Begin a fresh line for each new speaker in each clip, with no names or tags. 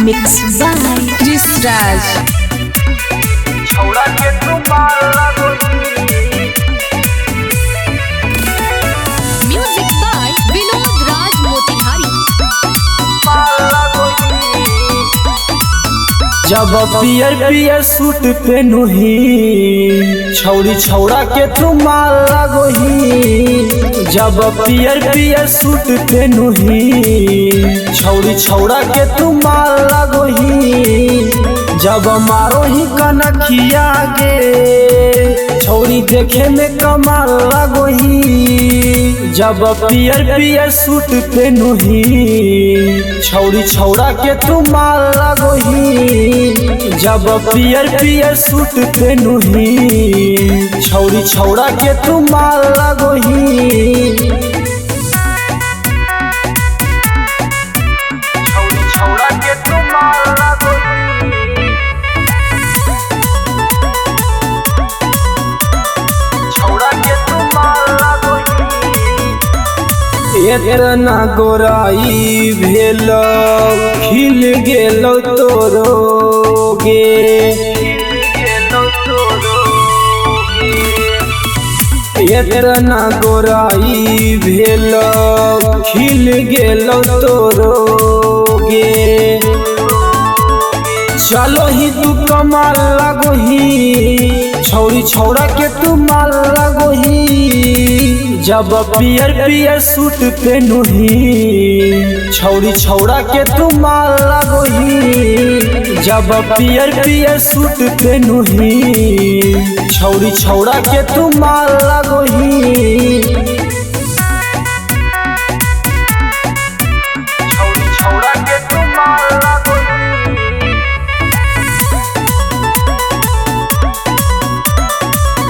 Mixed by Chris Raj.
छोड़ा के तुम्हार लगोही
Music by Vinod Raj Motihari.
जब पियर पियर सूट पहनुही छौड़ी छौड़ा के तुम्हार लगोही। जब पियर पियर सूट पहनुही छौड़ी छौड़ा के तुम्हार लगोही। जब मारो ही कनखिया गे छौड़ी देखे में कमाल लगोही। जब पियर पियर सूट पहनुही छौड़ी छौड़ा के तुम्हार लगोही। जब पियर पियर सूट पहनुही छौड़ी छौड़ा के तुम्हार लगोही। छौड़ी छौड़ा के तुम्हार लगोही। छौड़ा के तुम्हार लगोही। एतना गोराई भेल खिल गेल तोरो गे। एतना गोराई भेल खिल गेल तोरो गे। चलो ही तू कमाल लगोही छौड़ी छौड़ा के तू माल लगोही। जब पियर पियर सूट पहनुही छौड़ी छौड़ा के तू माल लगोही। जब पियर पियर सूट पहनुही छौड़ी छौड़ा के तू माल लगोही। छौड़ी छौड़ा के तू माल लगोही।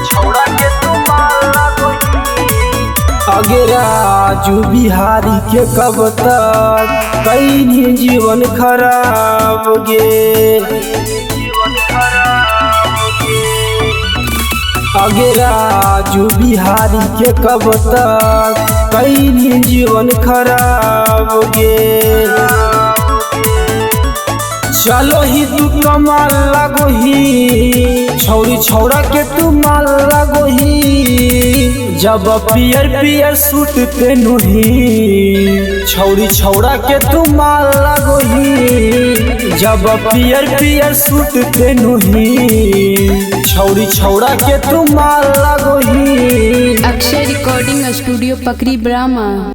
छौड़ा के तुम्हार लगोही। अगे राजू बिहारी के कब तक कहीं जीवन खराब गे। अगे राजू बिहारी के कब तक कहीं जीवन खराब गे। चलो ही तू कमाल लगोही छौड़ी छौड़ा के तू माल लगोही। जब पियर पियर सूट पहनुही छौड़ी छौड़ा के तू माल लगोही। जब पियर पियर सूट पहनुही छौड़ी छौड़ा के तू माल लगोही।
Akshay Recording Studio Pakri Brahma.